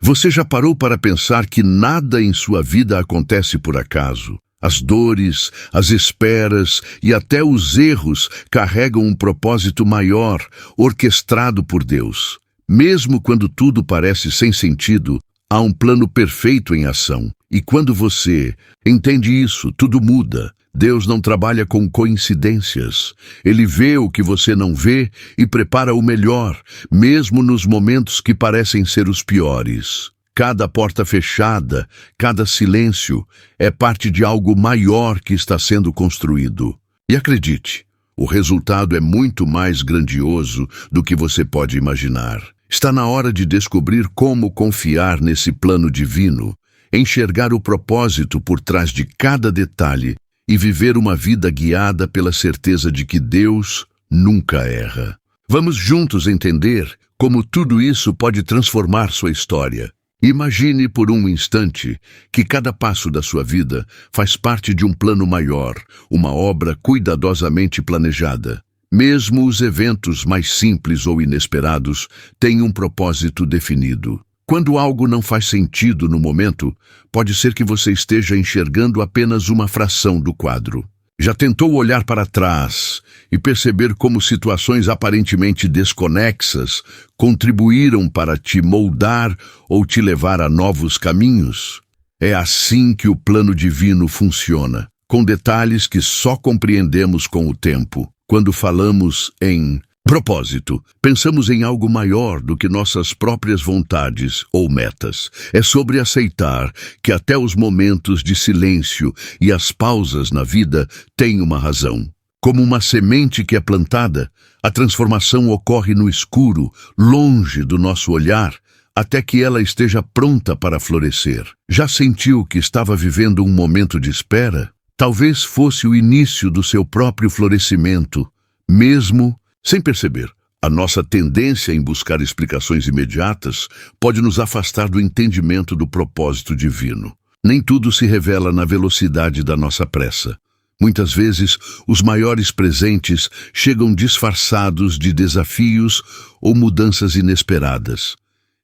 Você já parou para pensar que nada em sua vida acontece por acaso? As dores, as esperas e até os erros carregam um propósito maior, orquestrado por Deus. Mesmo quando tudo parece sem sentido, há um plano perfeito em ação. E quando você entende isso, tudo muda. Deus não trabalha com coincidências. Ele vê o que você não vê e prepara o melhor, mesmo nos momentos que parecem ser os piores. Cada porta fechada, cada silêncio, é parte de algo maior que está sendo construído. E acredite, o resultado é muito mais grandioso do que você pode imaginar. Está na hora de descobrir como confiar nesse plano divino, enxergar o propósito por trás de cada detalhe e viver uma vida guiada pela certeza de que Deus nunca erra. Vamos juntos entender como tudo isso pode transformar sua história. Imagine por um instante que cada passo da sua vida faz parte de um plano maior, uma obra cuidadosamente planejada. Mesmo os eventos mais simples ou inesperados têm um propósito definido. Quando algo não faz sentido no momento, pode ser que você esteja enxergando apenas uma fração do quadro. Já tentou olhar para trás e perceber como situações aparentemente desconexas contribuíram para te moldar ou te levar a novos caminhos? É assim que o plano divino funciona, com detalhes que só compreendemos com o tempo. Quando falamos em propósito, pensamos em algo maior do que nossas próprias vontades ou metas. É sobre aceitar que até os momentos de silêncio e as pausas na vida têm uma razão. Como uma semente que é plantada, a transformação ocorre no escuro, longe do nosso olhar, até que ela esteja pronta para florescer. Já sentiu que estava vivendo um momento de espera? Talvez fosse o início do seu próprio florescimento, mesmo sem perceber. A nossa tendência em buscar explicações imediatas pode nos afastar do entendimento do propósito divino. Nem tudo se revela na velocidade da nossa pressa. Muitas vezes, os maiores presentes chegam disfarçados de desafios ou mudanças inesperadas.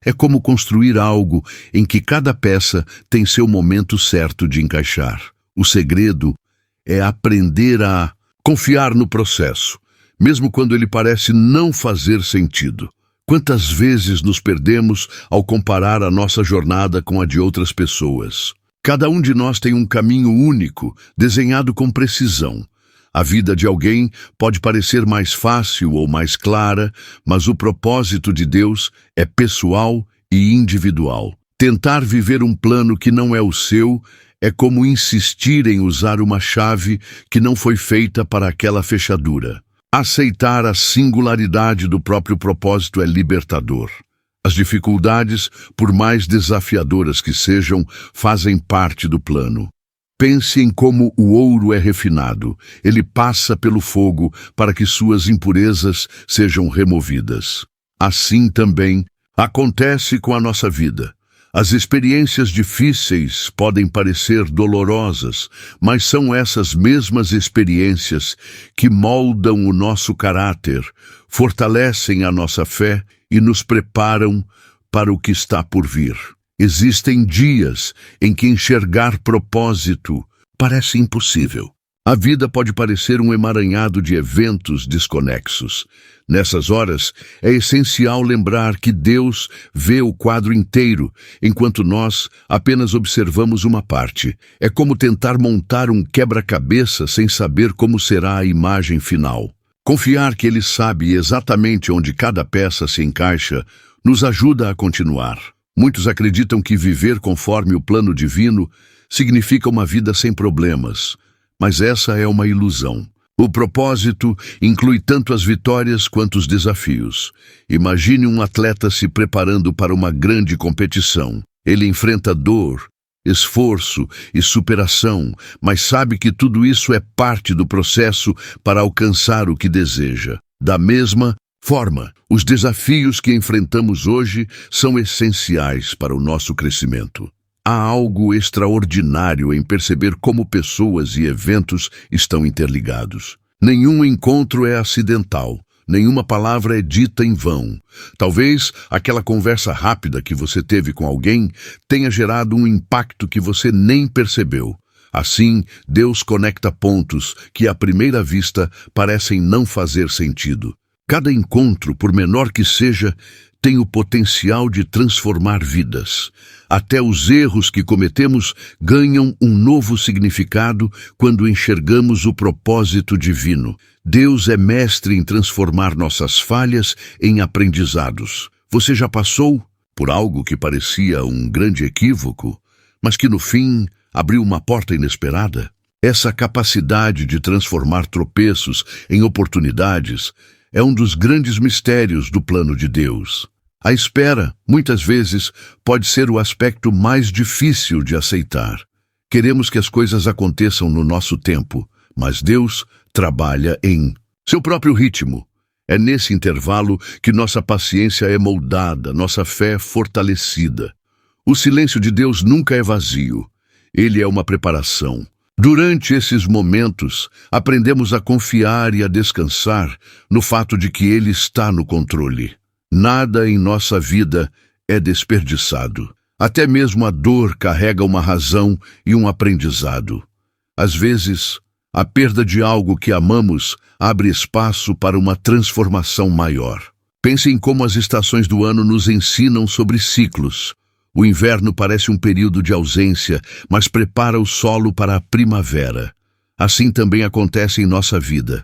É como construir algo em que cada peça tem seu momento certo de encaixar. O segredo é aprender a confiar no processo, mesmo quando ele parece não fazer sentido. Quantas vezes nos perdemos ao comparar a nossa jornada com a de outras pessoas? Cada um de nós tem um caminho único, desenhado com precisão. A vida de alguém pode parecer mais fácil ou mais clara, mas o propósito de Deus é pessoal e individual. Tentar viver um plano que não é o seu é como insistir em usar uma chave que não foi feita para aquela fechadura. Aceitar a singularidade do próprio propósito é libertador. As dificuldades, por mais desafiadoras que sejam, fazem parte do plano. Pense em como o ouro é refinado. Ele passa pelo fogo para que suas impurezas sejam removidas. Assim também acontece com a nossa vida. As experiências difíceis podem parecer dolorosas, mas são essas mesmas experiências que moldam o nosso caráter, fortalecem a nossa fé e nos preparam para o que está por vir. Existem dias em que enxergar propósito parece impossível. A vida pode parecer um emaranhado de eventos desconexos. Nessas horas, é essencial lembrar que Deus vê o quadro inteiro, enquanto nós apenas observamos uma parte. É como tentar montar um quebra-cabeça sem saber como será a imagem final. Confiar que Ele sabe exatamente onde cada peça se encaixa nos ajuda a continuar. Muitos acreditam que viver conforme o plano divino significa uma vida sem problemas, mas essa é uma ilusão. O propósito inclui tanto as vitórias quanto os desafios. Imagine um atleta se preparando para uma grande competição. Ele enfrenta dor, esforço e superação, mas sabe que tudo isso é parte do processo para alcançar o que deseja. Da mesma forma, os desafios que enfrentamos hoje são essenciais para o nosso crescimento. Há algo extraordinário em perceber como pessoas e eventos estão interligados. Nenhum encontro é acidental. Nenhuma palavra é dita em vão. Talvez aquela conversa rápida que você teve com alguém tenha gerado um impacto que você nem percebeu. Assim, Deus conecta pontos que, à primeira vista, parecem não fazer sentido. Cada encontro, por menor que seja, tem o potencial de transformar vidas. Até os erros que cometemos ganham um novo significado quando enxergamos o propósito divino. Deus é mestre em transformar nossas falhas em aprendizados. Você já passou por algo que parecia um grande equívoco, mas que no fim abriu uma porta inesperada? Essa capacidade de transformar tropeços em oportunidades é um dos grandes mistérios do plano de Deus. A espera, muitas vezes, pode ser o aspecto mais difícil de aceitar. Queremos que as coisas aconteçam no nosso tempo, mas Deus trabalha em seu próprio ritmo. É nesse intervalo que nossa paciência é moldada, nossa fé fortalecida. O silêncio de Deus nunca é vazio. Ele é uma preparação. Durante esses momentos, aprendemos a confiar e a descansar no fato de que Ele está no controle. Nada em nossa vida é desperdiçado. Até mesmo a dor carrega uma razão e um aprendizado. Às vezes, a perda de algo que amamos abre espaço para uma transformação maior. Pense em como as estações do ano nos ensinam sobre ciclos. O inverno parece um período de ausência, mas prepara o solo para a primavera. Assim também acontece em nossa vida.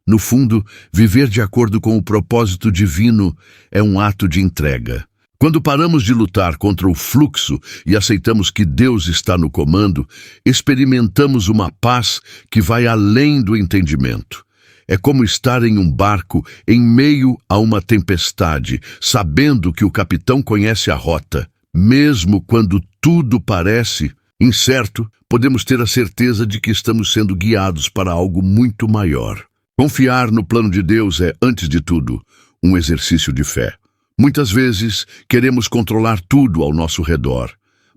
No fundo, viver de acordo com o propósito divino é um ato de entrega. Quando paramos de lutar contra o fluxo e aceitamos que Deus está no comando, experimentamos uma paz que vai além do entendimento. É como estar em um barco em meio a uma tempestade, sabendo que o capitão conhece a rota. Mesmo quando tudo parece incerto, podemos ter a certeza de que estamos sendo guiados para algo muito maior. Confiar no plano de Deus é, antes de tudo, um exercício de fé. Muitas vezes queremos controlar tudo ao nosso redor,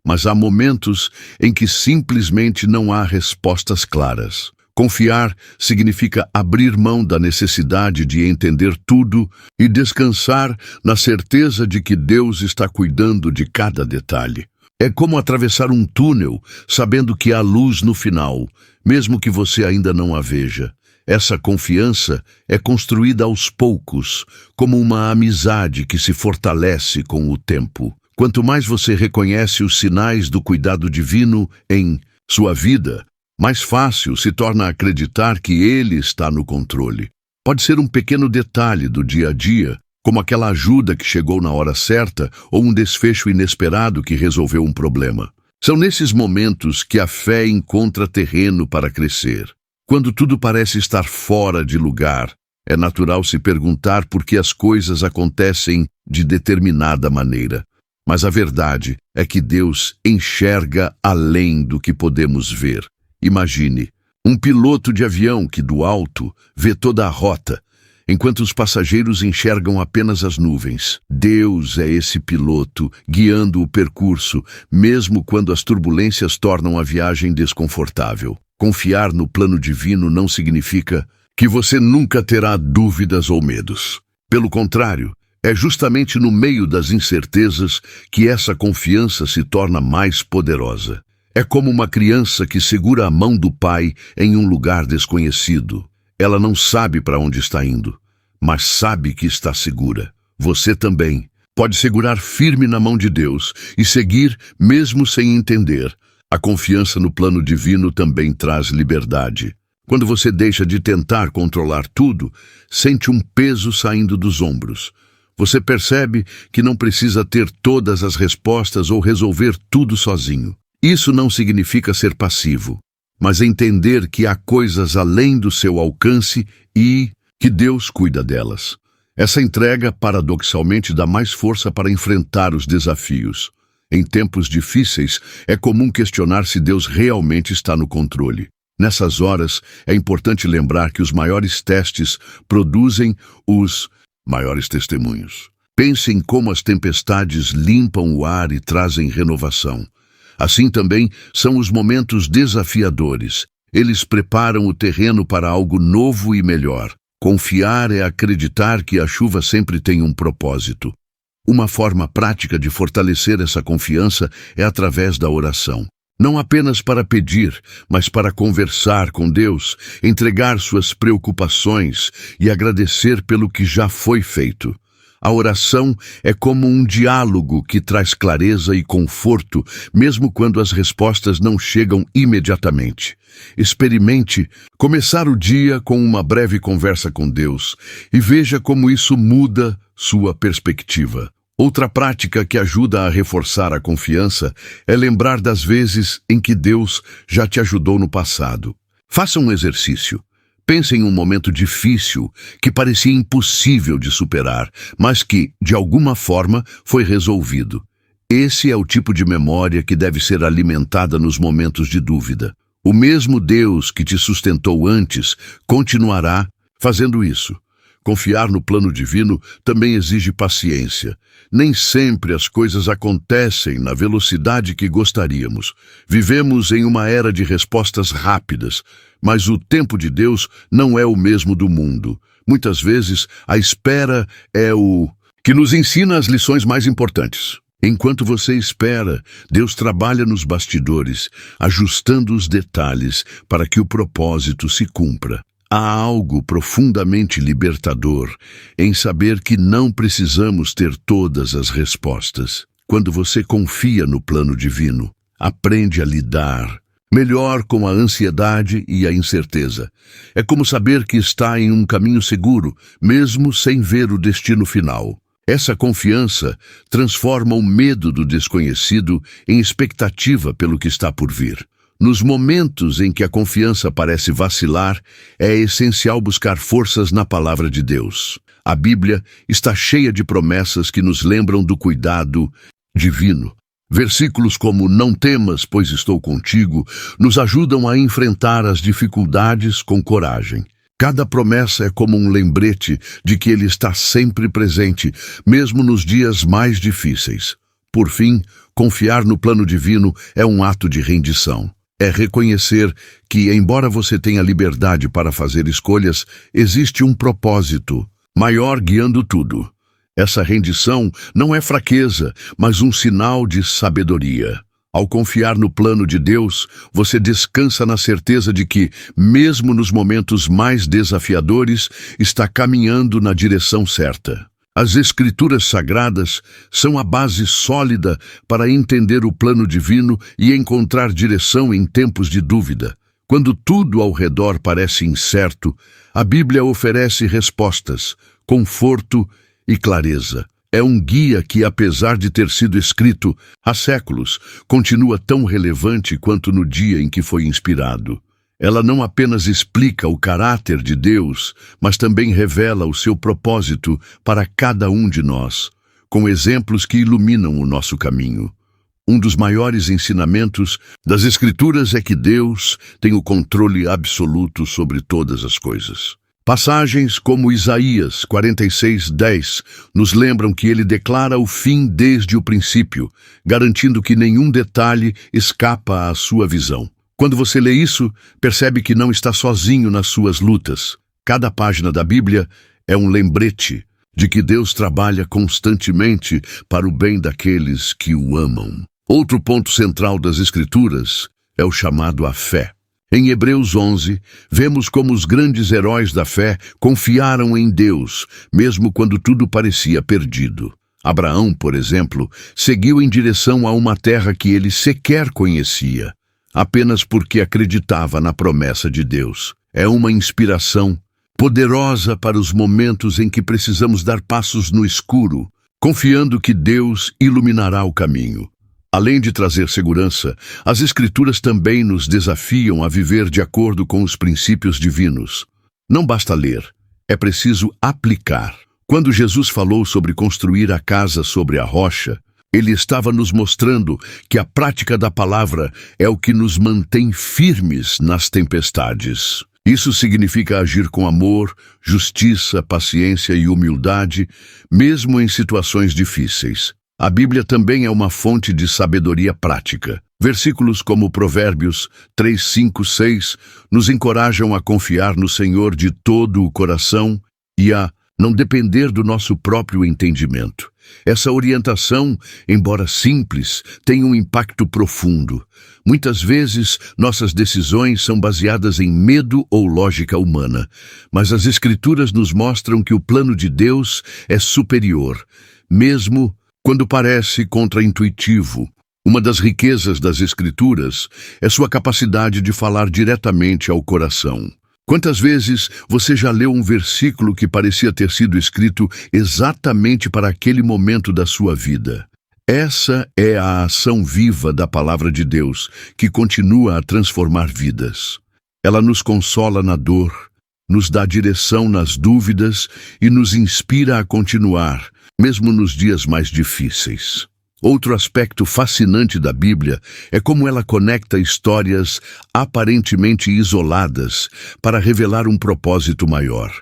mas há momentos em que simplesmente não há respostas claras. Confiar significa abrir mão da necessidade de entender tudo e descansar na certeza de que Deus está cuidando de cada detalhe. É como atravessar um túnel, sabendo que há luz no final, mesmo que você ainda não a veja. Essa confiança é construída aos poucos, como uma amizade que se fortalece com o tempo. Quanto mais você reconhece os sinais do cuidado divino em sua vida, mais fácil se torna acreditar que Ele está no controle. Pode ser um pequeno detalhe do dia a dia, como aquela ajuda que chegou na hora certa ou um desfecho inesperado que resolveu um problema. São nesses momentos que a fé encontra terreno para crescer. Quando tudo parece estar fora de lugar, é natural se perguntar por que as coisas acontecem de determinada maneira. Mas a verdade é que Deus enxerga além do que podemos ver. Imagine um piloto de avião que, do alto, vê toda a rota, enquanto os passageiros enxergam apenas as nuvens. Deus é esse piloto, guiando o percurso, mesmo quando as turbulências tornam a viagem desconfortável. Confiar no plano divino não significa que você nunca terá dúvidas ou medos. Pelo contrário, é justamente no meio das incertezas que essa confiança se torna mais poderosa. É como uma criança que segura a mão do pai em um lugar desconhecido. Ela não sabe para onde está indo, mas sabe que está segura. Você também pode segurar firme na mão de Deus e seguir mesmo sem entender. A confiança no plano divino também traz liberdade. Quando você deixa de tentar controlar tudo, sente um peso saindo dos ombros. Você percebe que não precisa ter todas as respostas ou resolver tudo sozinho. Isso não significa ser passivo, mas entender que há coisas além do seu alcance e que Deus cuida delas. Essa entrega, paradoxalmente, dá mais força para enfrentar os desafios. Em tempos difíceis, é comum questionar se Deus realmente está no controle. Nessas horas, é importante lembrar que os maiores testes produzem os maiores testemunhos. Pense em como as tempestades limpam o ar e trazem renovação. Assim também são os momentos desafiadores. Eles preparam o terreno para algo novo e melhor. Confiar é acreditar que a chuva sempre tem um propósito. Uma forma prática de fortalecer essa confiança é através da oração. Não apenas para pedir, mas para conversar com Deus, entregar suas preocupações e agradecer pelo que já foi feito. A oração é como um diálogo que traz clareza e conforto, mesmo quando as respostas não chegam imediatamente. Experimente começar o dia com uma breve conversa com Deus e veja como isso muda sua perspectiva. Outra prática que ajuda a reforçar a confiança é lembrar das vezes em que Deus já te ajudou no passado. Faça um exercício. Pense em um momento difícil que parecia impossível de superar, mas que, de alguma forma, foi resolvido. Esse é o tipo de memória que deve ser alimentada nos momentos de dúvida. O mesmo Deus que te sustentou antes continuará fazendo isso. Confiar no plano divino também exige paciência. Nem sempre as coisas acontecem na velocidade que gostaríamos. Vivemos em uma era de respostas rápidas, mas o tempo de Deus não é o mesmo do mundo. Muitas vezes, a espera é o que nos ensina as lições mais importantes. Enquanto você espera, Deus trabalha nos bastidores, ajustando os detalhes para que o propósito se cumpra. Há algo profundamente libertador em saber que não precisamos ter todas as respostas. Quando você confia no plano divino, aprende a lidar melhor com a ansiedade e a incerteza. É como saber que está em um caminho seguro, mesmo sem ver o destino final. Essa confiança transforma o medo do desconhecido em expectativa pelo que está por vir. Nos momentos em que a confiança parece vacilar, é essencial buscar forças na palavra de Deus. A Bíblia está cheia de promessas que nos lembram do cuidado divino. Versículos como "Não temas, pois estou contigo", nos ajudam a enfrentar as dificuldades com coragem. Cada promessa é como um lembrete de que Ele está sempre presente, mesmo nos dias mais difíceis. Por fim, confiar no plano divino é um ato de rendição. É reconhecer que, embora você tenha liberdade para fazer escolhas, existe um propósito maior guiando tudo. Essa rendição não é fraqueza, mas um sinal de sabedoria. Ao confiar no plano de Deus, você descansa na certeza de que, mesmo nos momentos mais desafiadores, está caminhando na direção certa. As Escrituras Sagradas são a base sólida para entender o plano divino e encontrar direção em tempos de dúvida. Quando tudo ao redor parece incerto, a Bíblia oferece respostas, conforto e clareza. É um guia que, apesar de ter sido escrito há séculos, continua tão relevante quanto no dia em que foi inspirado. Ela não apenas explica o caráter de Deus, mas também revela o seu propósito para cada um de nós, com exemplos que iluminam o nosso caminho. Um dos maiores ensinamentos das Escrituras é que Deus tem o controle absoluto sobre todas as coisas. Passagens como Isaías 46:10 nos lembram que ele declara o fim desde o princípio, garantindo que nenhum detalhe escapa à sua visão. Quando você lê isso, percebe que não está sozinho nas suas lutas. Cada página da Bíblia é um lembrete de que Deus trabalha constantemente para o bem daqueles que o amam. Outro ponto central das Escrituras é o chamado à fé. Em Hebreus 11, vemos como os grandes heróis da fé confiaram em Deus, mesmo quando tudo parecia perdido. Abraão, por exemplo, seguiu em direção a uma terra que ele sequer conhecia, apenas porque acreditava na promessa de Deus. É uma inspiração poderosa para os momentos em que precisamos dar passos no escuro, confiando que Deus iluminará o caminho. Além de trazer segurança, as Escrituras também nos desafiam a viver de acordo com os princípios divinos. Não basta ler, é preciso aplicar. Quando Jesus falou sobre construir a casa sobre a rocha, ele estava nos mostrando que a prática da palavra é o que nos mantém firmes nas tempestades. Isso significa agir com amor, justiça, paciência e humildade, mesmo em situações difíceis. A Bíblia também é uma fonte de sabedoria prática. Versículos como Provérbios 3, 5, 6 nos encorajam a confiar no Senhor de todo o coração e a não depender do nosso próprio entendimento. Essa orientação, embora simples, tem um impacto profundo. Muitas vezes, nossas decisões são baseadas em medo ou lógica humana, mas as Escrituras nos mostram que o plano de Deus é superior, mesmo quando parece contraintuitivo. Uma das riquezas das Escrituras é sua capacidade de falar diretamente ao coração. Quantas vezes você já leu um versículo que parecia ter sido escrito exatamente para aquele momento da sua vida? Essa é a ação viva da Palavra de Deus, que continua a transformar vidas. Ela nos consola na dor, nos dá direção nas dúvidas e nos inspira a continuar, mesmo nos dias mais difíceis. Outro aspecto fascinante da Bíblia é como ela conecta histórias aparentemente isoladas para revelar um propósito maior.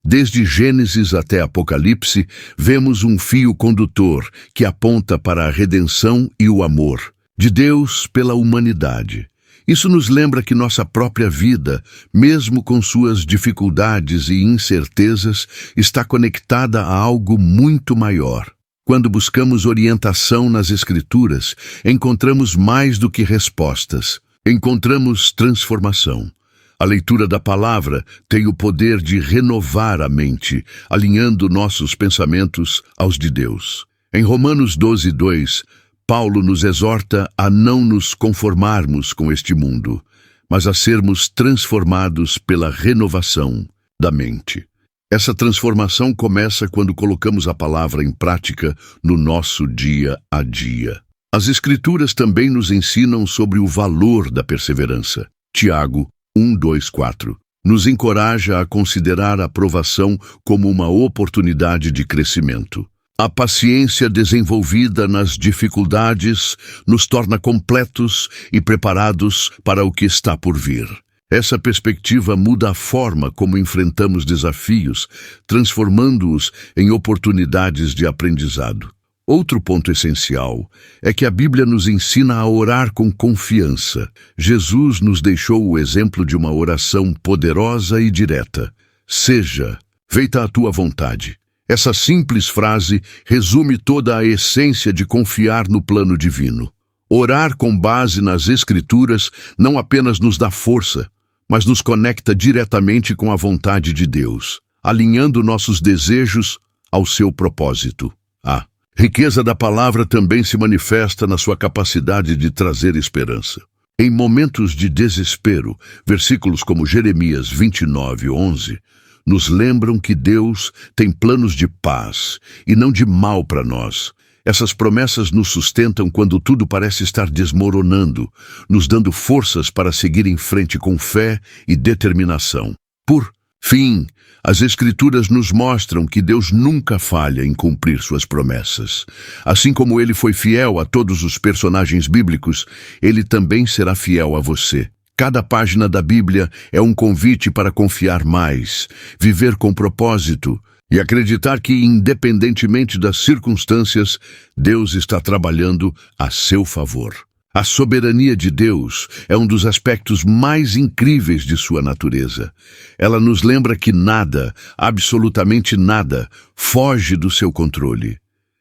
Desde Gênesis até Apocalipse, vemos um fio condutor que aponta para a redenção e o amor de Deus pela humanidade. Isso nos lembra que nossa própria vida, mesmo com suas dificuldades e incertezas, está conectada a algo muito maior. Quando buscamos orientação nas Escrituras, encontramos mais do que respostas. Encontramos transformação. A leitura da palavra tem o poder de renovar a mente, alinhando nossos pensamentos aos de Deus. Em Romanos 12, 2, Paulo nos exorta a não nos conformarmos com este mundo, mas a sermos transformados pela renovação da mente. Essa transformação começa quando colocamos a palavra em prática no nosso dia a dia. As Escrituras também nos ensinam sobre o valor da perseverança. Tiago 1, 2, 4 nos encoraja a considerar a provação como uma oportunidade de crescimento. A paciência desenvolvida nas dificuldades nos torna completos e preparados para o que está por vir. Essa perspectiva muda a forma como enfrentamos desafios, transformando-os em oportunidades de aprendizado. Outro ponto essencial é que a Bíblia nos ensina a orar com confiança. Jesus nos deixou o exemplo de uma oração poderosa e direta. Seja feita a tua vontade. Essa simples frase resume toda a essência de confiar no plano divino. Orar com base nas Escrituras não apenas nos dá força, mas nos conecta diretamente com a vontade de Deus, alinhando nossos desejos ao seu propósito. A riqueza da palavra também se manifesta na sua capacidade de trazer esperança. Em momentos de desespero, versículos como Jeremias 29, 11, nos lembram que Deus tem planos de paz e não de mal para nós. Essas promessas nos sustentam quando tudo parece estar desmoronando, nos dando forças para seguir em frente com fé e determinação. Por fim, as Escrituras nos mostram que Deus nunca falha em cumprir suas promessas. Assim como Ele foi fiel a todos os personagens bíblicos, Ele também será fiel a você. Cada página da Bíblia é um convite para confiar mais, viver com propósito, e acreditar que, independentemente das circunstâncias, Deus está trabalhando a seu favor. A soberania de Deus é um dos aspectos mais incríveis de sua natureza. Ela nos lembra que nada, absolutamente nada, foge do seu controle.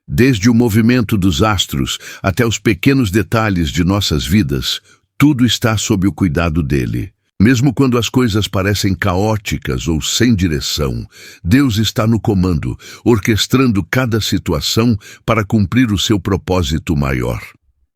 Desde o movimento dos astros até os pequenos detalhes de nossas vidas, tudo está sob o cuidado dele. Mesmo quando as coisas parecem caóticas ou sem direção, Deus está no comando, orquestrando cada situação para cumprir o seu propósito maior.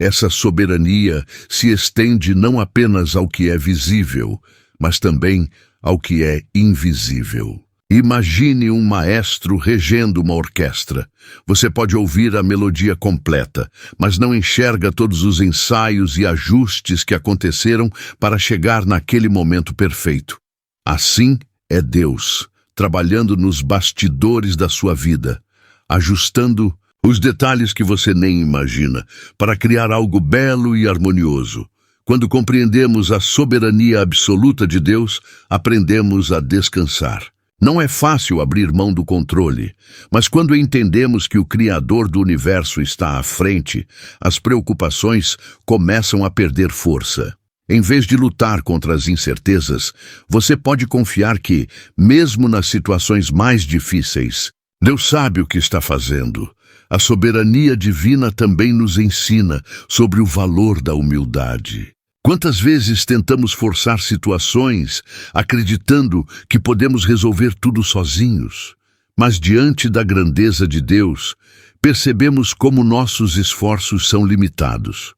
Essa soberania se estende não apenas ao que é visível, mas também ao que é invisível. Imagine um maestro regendo uma orquestra. Você pode ouvir a melodia completa, mas não enxerga todos os ensaios e ajustes que aconteceram para chegar naquele momento perfeito. Assim é Deus, trabalhando nos bastidores da sua vida, ajustando os detalhes que você nem imagina, para criar algo belo e harmonioso. Quando compreendemos a soberania absoluta de Deus, aprendemos a descansar. Não é fácil abrir mão do controle, mas quando entendemos que o Criador do universo está à frente, as preocupações começam a perder força. Em vez de lutar contra as incertezas, você pode confiar que, mesmo nas situações mais difíceis, Deus sabe o que está fazendo. A soberania divina também nos ensina sobre o valor da humildade. Quantas vezes tentamos forçar situações, acreditando que podemos resolver tudo sozinhos? Mas diante da grandeza de Deus, percebemos como nossos esforços são limitados.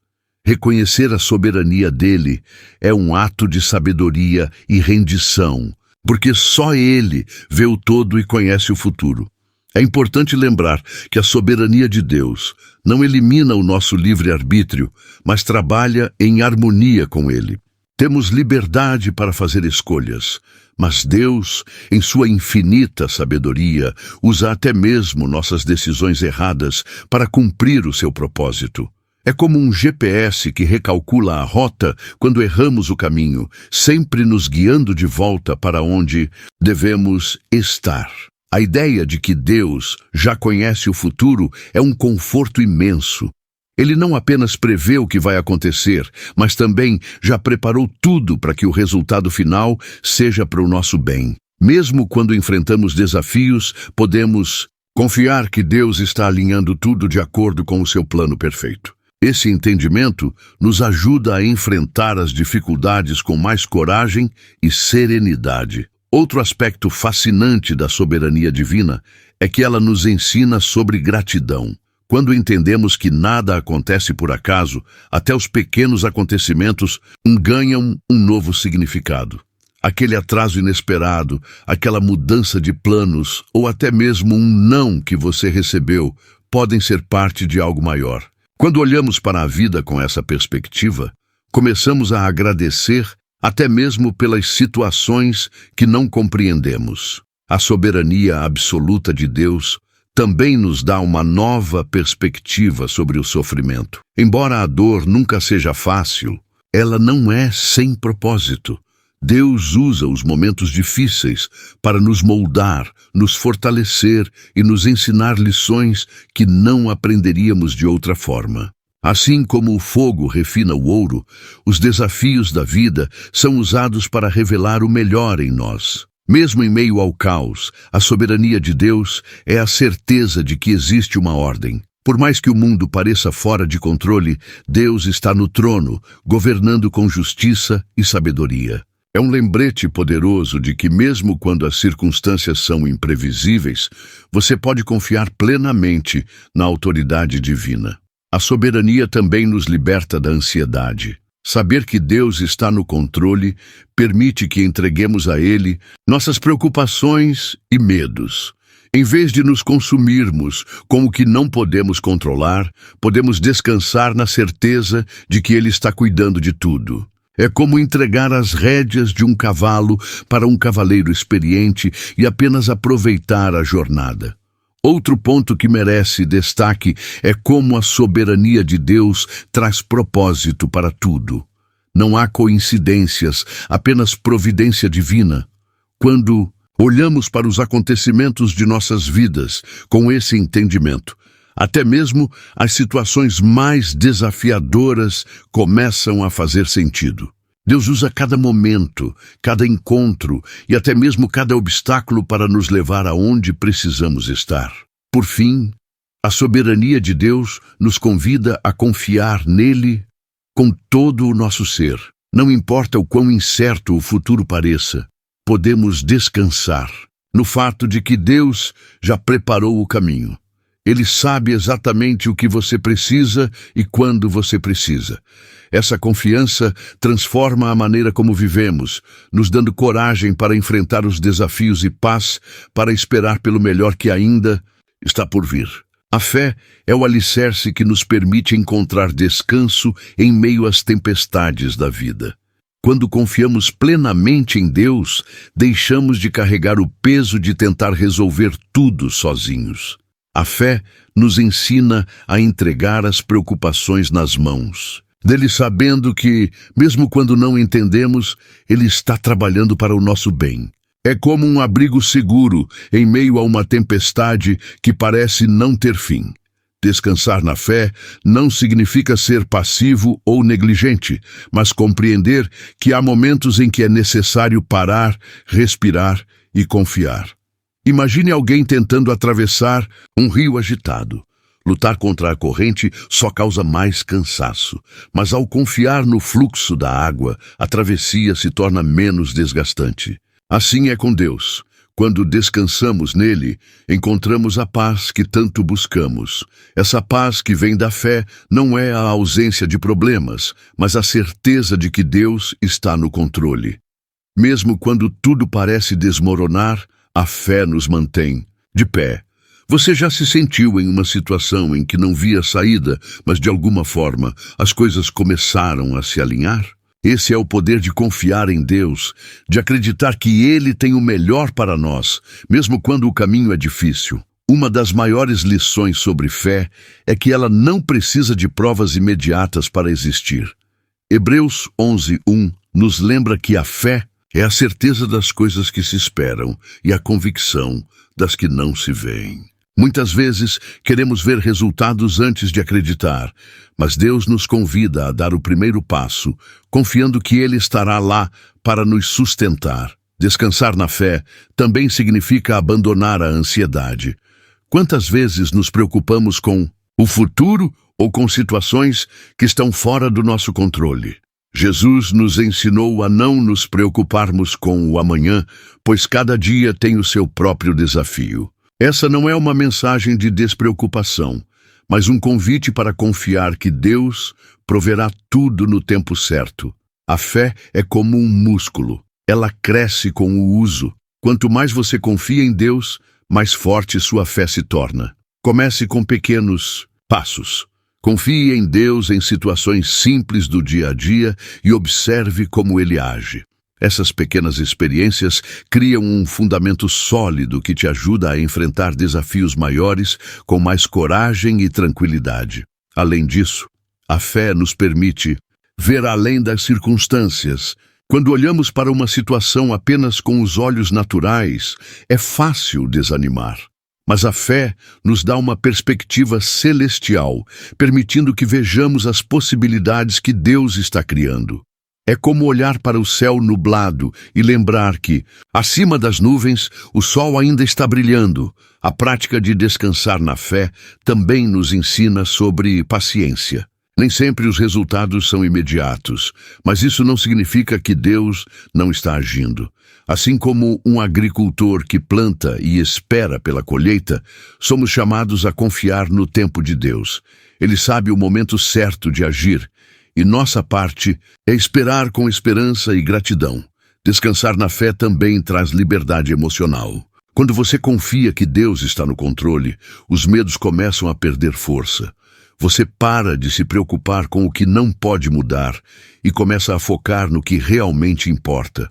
Reconhecer a soberania dele é um ato de sabedoria e rendição, porque só ele vê o todo e conhece o futuro. É importante lembrar que a soberania de Deus não elimina o nosso livre-arbítrio, mas trabalha em harmonia com ele. Temos liberdade para fazer escolhas, mas Deus, em sua infinita sabedoria, usa até mesmo nossas decisões erradas para cumprir o seu propósito. É como um GPS que recalcula a rota quando erramos o caminho, sempre nos guiando de volta para onde devemos estar. A ideia de que Deus já conhece o futuro é um conforto imenso. Ele não apenas prevê o que vai acontecer, mas também já preparou tudo para que o resultado final seja para o nosso bem. Mesmo quando enfrentamos desafios, podemos confiar que Deus está alinhando tudo de acordo com o seu plano perfeito. Esse entendimento nos ajuda a enfrentar as dificuldades com mais coragem e serenidade. Outro aspecto fascinante da soberania divina é que ela nos ensina sobre gratidão. Quando entendemos que nada acontece por acaso, até os pequenos acontecimentos ganham um novo significado. Aquele atraso inesperado, aquela mudança de planos ou até mesmo um não que você recebeu podem ser parte de algo maior. Quando olhamos para a vida com essa perspectiva, começamos a agradecer até mesmo pelas situações que não compreendemos. A soberania absoluta de Deus também nos dá uma nova perspectiva sobre o sofrimento. Embora a dor nunca seja fácil, ela não é sem propósito. Deus usa os momentos difíceis para nos moldar, nos fortalecer e nos ensinar lições que não aprenderíamos de outra forma. Assim como o fogo refina o ouro, os desafios da vida são usados para revelar o melhor em nós. Mesmo em meio ao caos, a soberania de Deus é a certeza de que existe uma ordem. Por mais que o mundo pareça fora de controle, Deus está no trono, governando com justiça e sabedoria. É um lembrete poderoso de que mesmo quando as circunstâncias são imprevisíveis, você pode confiar plenamente na autoridade divina. A soberania também nos liberta da ansiedade. Saber que Deus está no controle permite que entreguemos a Ele nossas preocupações e medos. Em vez de nos consumirmos com o que não podemos controlar, podemos descansar na certeza de que Ele está cuidando de tudo. É como entregar as rédeas de um cavalo para um cavaleiro experiente e apenas aproveitar a jornada. Outro ponto que merece destaque é como a soberania de Deus traz propósito para tudo. Não há coincidências, apenas providência divina. Quando olhamos para os acontecimentos de nossas vidas com esse entendimento, até mesmo as situações mais desafiadoras começam a fazer sentido. Deus usa cada momento, cada encontro e até mesmo cada obstáculo para nos levar aonde precisamos estar. Por fim, a soberania de Deus nos convida a confiar nele com todo o nosso ser. Não importa o quão incerto o futuro pareça, podemos descansar no fato de que Deus já preparou o caminho. Ele sabe exatamente o que você precisa e quando você precisa. Essa confiança transforma a maneira como vivemos, nos dando coragem para enfrentar os desafios e paz para esperar pelo melhor que ainda está por vir. A fé é o alicerce que nos permite encontrar descanso em meio às tempestades da vida. Quando confiamos plenamente em Deus, deixamos de carregar o peso de tentar resolver tudo sozinhos. A fé nos ensina a entregar as preocupações nas mãos dele, sabendo que, mesmo quando não entendemos, ele está trabalhando para o nosso bem. É como um abrigo seguro em meio a uma tempestade que parece não ter fim. Descansar na fé não significa ser passivo ou negligente, mas compreender que há momentos em que é necessário parar, respirar e confiar. Imagine alguém tentando atravessar um rio agitado. Lutar contra a corrente só causa mais cansaço, mas ao confiar no fluxo da água, a travessia se torna menos desgastante. Assim é com Deus. Quando descansamos nele, encontramos a paz que tanto buscamos. Essa paz que vem da fé não é a ausência de problemas, mas a certeza de que Deus está no controle. Mesmo quando tudo parece desmoronar, a fé nos mantém de pé. Você já se sentiu em uma situação em que não via saída, mas de alguma forma as coisas começaram a se alinhar? Esse é o poder de confiar em Deus, de acreditar que Ele tem o melhor para nós, mesmo quando o caminho é difícil. Uma das maiores lições sobre fé é que ela não precisa de provas imediatas para existir. Hebreus 11:1 nos lembra que a fé é a certeza das coisas que se esperam e a convicção das que não se veem. Muitas vezes queremos ver resultados antes de acreditar, mas Deus nos convida a dar o primeiro passo, confiando que Ele estará lá para nos sustentar. Descansar na fé também significa abandonar a ansiedade. Quantas vezes nos preocupamos com o futuro ou com situações que estão fora do nosso controle? Jesus nos ensinou a não nos preocuparmos com o amanhã, pois cada dia tem o seu próprio desafio. Essa não é uma mensagem de despreocupação, mas um convite para confiar que Deus proverá tudo no tempo certo. A fé é como um músculo. Ela cresce com o uso. Quanto mais você confia em Deus, mais forte sua fé se torna. Comece com pequenos passos. Confie em Deus em situações simples do dia a dia e observe como Ele age. Essas pequenas experiências criam um fundamento sólido que te ajuda a enfrentar desafios maiores com mais coragem e tranquilidade. Além disso, a fé nos permite ver além das circunstâncias. Quando olhamos para uma situação apenas com os olhos naturais, é fácil desanimar. Mas a fé nos dá uma perspectiva celestial, permitindo que vejamos as possibilidades que Deus está criando. É como olhar para o céu nublado e lembrar que, acima das nuvens, o sol ainda está brilhando. A prática de descansar na fé também nos ensina sobre paciência. Nem sempre os resultados são imediatos, mas isso não significa que Deus não está agindo. Assim como um agricultor que planta e espera pela colheita, somos chamados a confiar no tempo de Deus. Ele sabe o momento certo de agir. E nossa parte é esperar com esperança e gratidão. Descansar na fé também traz liberdade emocional. Quando você confia que Deus está no controle, os medos começam a perder força. Você para de se preocupar com o que não pode mudar e começa a focar no que realmente importa.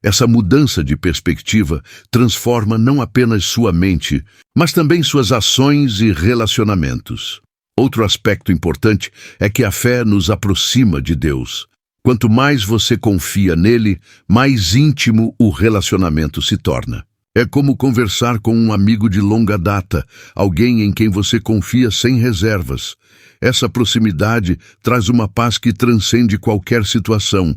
Essa mudança de perspectiva transforma não apenas sua mente, mas também suas ações e relacionamentos. Outro aspecto importante é que a fé nos aproxima de Deus. Quanto mais você confia nele, mais íntimo o relacionamento se torna. É como conversar com um amigo de longa data, alguém em quem você confia sem reservas. Essa proximidade traz uma paz que transcende qualquer situação,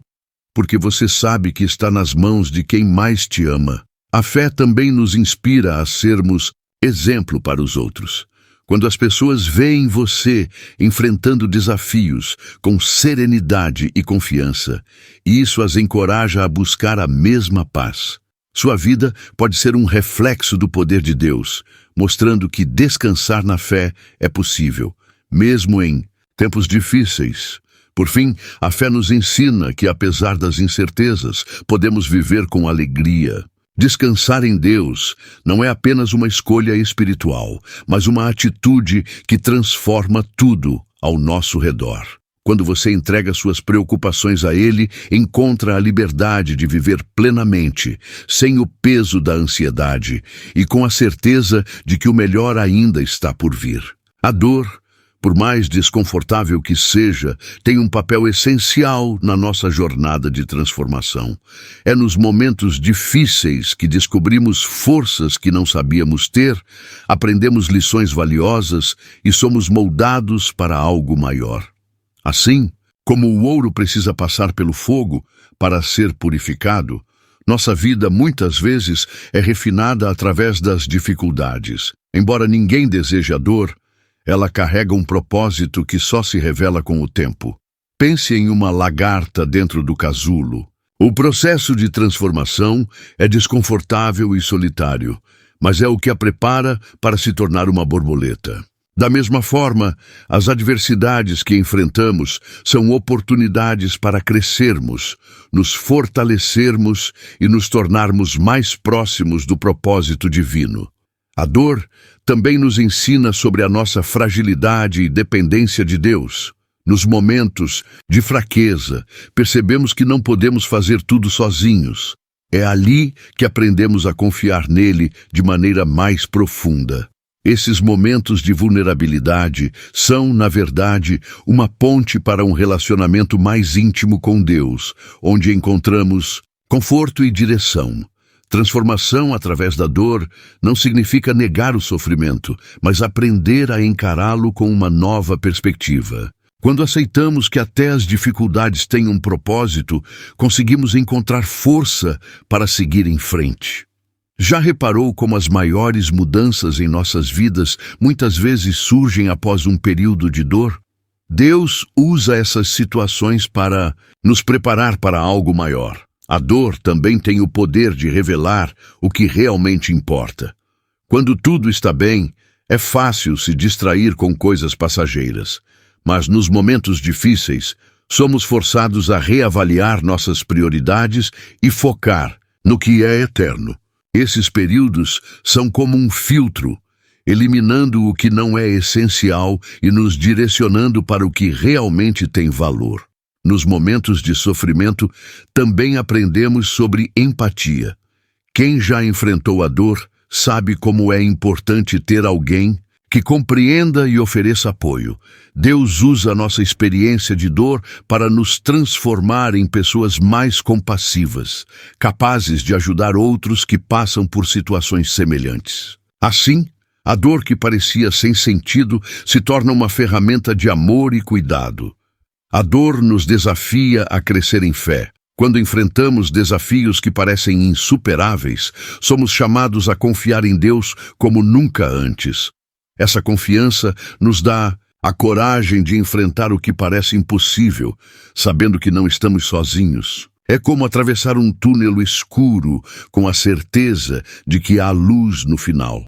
porque você sabe que está nas mãos de quem mais te ama. A fé também nos inspira a sermos exemplo para os outros. Quando as pessoas veem você enfrentando desafios com serenidade e confiança, isso as encoraja a buscar a mesma paz. Sua vida pode ser um reflexo do poder de Deus, mostrando que descansar na fé é possível, mesmo em tempos difíceis. Por fim, a fé nos ensina que, apesar das incertezas, podemos viver com alegria. Descansar em Deus não é apenas uma escolha espiritual, mas uma atitude que transforma tudo ao nosso redor. Quando você entrega suas preocupações a Ele, encontra a liberdade de viver plenamente, sem o peso da ansiedade e com a certeza de que o melhor ainda está por vir. A dor por mais desconfortável que seja, tem um papel essencial na nossa jornada de transformação. É nos momentos difíceis que descobrimos forças que não sabíamos ter, aprendemos lições valiosas e somos moldados para algo maior. Assim, como o ouro precisa passar pelo fogo para ser purificado, nossa vida muitas vezes é refinada através das dificuldades. Embora ninguém deseje a dor, ela carrega um propósito que só se revela com o tempo. Pense em uma lagarta dentro do casulo. O processo de transformação é desconfortável e solitário, mas é o que a prepara para se tornar uma borboleta. Da mesma forma, as adversidades que enfrentamos são oportunidades para crescermos, nos fortalecermos e nos tornarmos mais próximos do propósito divino. A dor também nos ensina sobre a nossa fragilidade e dependência de Deus. Nos momentos de fraqueza, percebemos que não podemos fazer tudo sozinhos. É ali que aprendemos a confiar nele de maneira mais profunda. Esses momentos de vulnerabilidade são, na verdade, uma ponte para um relacionamento mais íntimo com Deus, onde encontramos conforto e direção. Transformação através da dor não significa negar o sofrimento, mas aprender a encará-lo com uma nova perspectiva. Quando aceitamos que até as dificuldades têm um propósito, conseguimos encontrar força para seguir em frente. Já reparou como as maiores mudanças em nossas vidas muitas vezes surgem após um período de dor? Deus usa essas situações para nos preparar para algo maior. A dor também tem o poder de revelar o que realmente importa. Quando tudo está bem, é fácil se distrair com coisas passageiras. Mas nos momentos difíceis, somos forçados a reavaliar nossas prioridades e focar no que é eterno. Esses períodos são como um filtro, eliminando o que não é essencial e nos direcionando para o que realmente tem valor. Nos momentos de sofrimento, também aprendemos sobre empatia. Quem já enfrentou a dor sabe como é importante ter alguém que compreenda e ofereça apoio. Deus usa a nossa experiência de dor para nos transformar em pessoas mais compassivas, capazes de ajudar outros que passam por situações semelhantes. Assim, a dor que parecia sem sentido se torna uma ferramenta de amor e cuidado. A dor nos desafia a crescer em fé. Quando enfrentamos desafios que parecem insuperáveis, somos chamados a confiar em Deus como nunca antes. Essa confiança nos dá a coragem de enfrentar o que parece impossível, sabendo que não estamos sozinhos. É como atravessar um túnel escuro com a certeza de que há luz no final.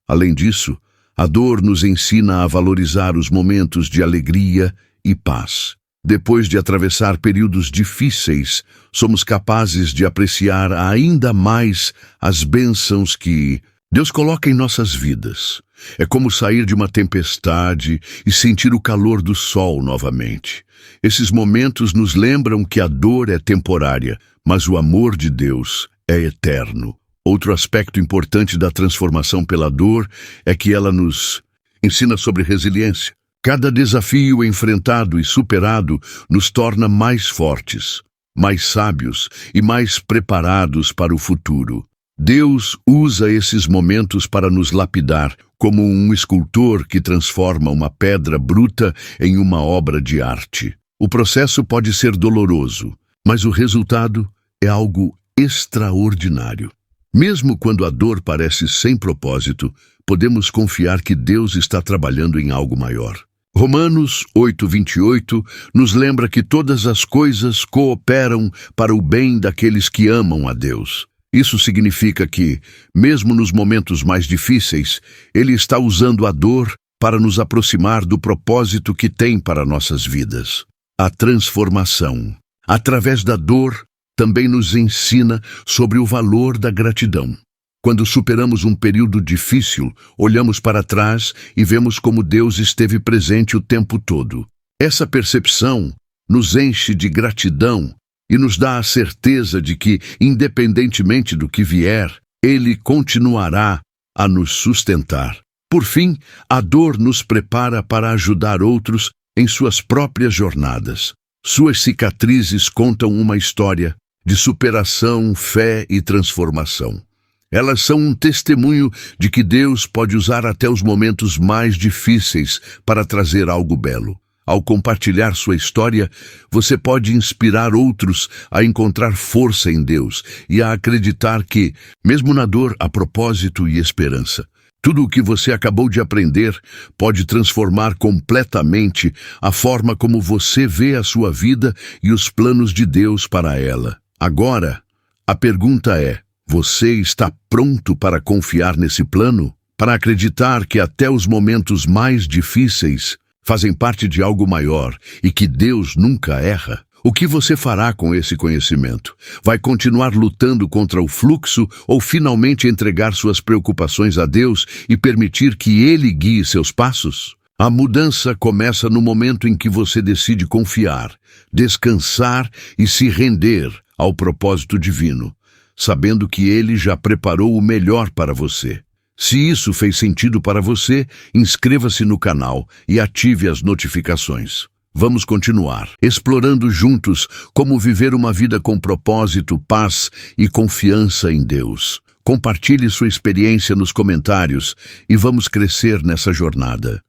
Além disso, a dor nos ensina a valorizar os momentos de alegria e paz. Depois de atravessar períodos difíceis, somos capazes de apreciar ainda mais as bênçãos que Deus coloca em nossas vidas. É como sair de uma tempestade e sentir o calor do sol novamente. Esses momentos nos lembram que a dor é temporária, mas o amor de Deus é eterno. Outro aspecto importante da transformação pela dor é que ela nos ensina sobre resiliência. Cada desafio enfrentado e superado nos torna mais fortes, mais sábios e mais preparados para o futuro. Deus usa esses momentos para nos lapidar, como um escultor que transforma uma pedra bruta em uma obra de arte. O processo pode ser doloroso, mas o resultado é algo extraordinário. Mesmo quando a dor parece sem propósito, podemos confiar que Deus está trabalhando em algo maior. Romanos 8:28 nos lembra que todas as coisas cooperam para o bem daqueles que amam a Deus. Isso significa que, mesmo nos momentos mais difíceis, Ele está usando a dor para nos aproximar do propósito que tem para nossas vidas. A transformação, através da dor, também nos ensina sobre o valor da gratidão. Quando superamos um período difícil, olhamos para trás e vemos como Deus esteve presente o tempo todo. Essa percepção nos enche de gratidão e nos dá a certeza de que, independentemente do que vier, Ele continuará a nos sustentar. Por fim, a dor nos prepara para ajudar outros em suas próprias jornadas. Suas cicatrizes contam uma história de superação, fé e transformação. Elas são um testemunho de que Deus pode usar até os momentos mais difíceis para trazer algo belo. Ao compartilhar sua história, você pode inspirar outros a encontrar força em Deus e a acreditar que, mesmo na dor, há propósito e esperança. Tudo o que você acabou de aprender pode transformar completamente a forma como você vê a sua vida e os planos de Deus para ela. Agora, a pergunta é: você está pronto para confiar nesse plano? Para acreditar que até os momentos mais difíceis fazem parte de algo maior e que Deus nunca erra? O que você fará com esse conhecimento? Vai continuar lutando contra o fluxo ou finalmente entregar suas preocupações a Deus e permitir que Ele guie seus passos? A mudança começa no momento em que você decide confiar, descansar e se render ao propósito divino, sabendo que Ele já preparou o melhor para você. Se isso fez sentido para você, inscreva-se no canal e ative as notificações. Vamos continuar explorando juntos como viver uma vida com propósito, paz e confiança em Deus. Compartilhe sua experiência nos comentários e vamos crescer nessa jornada.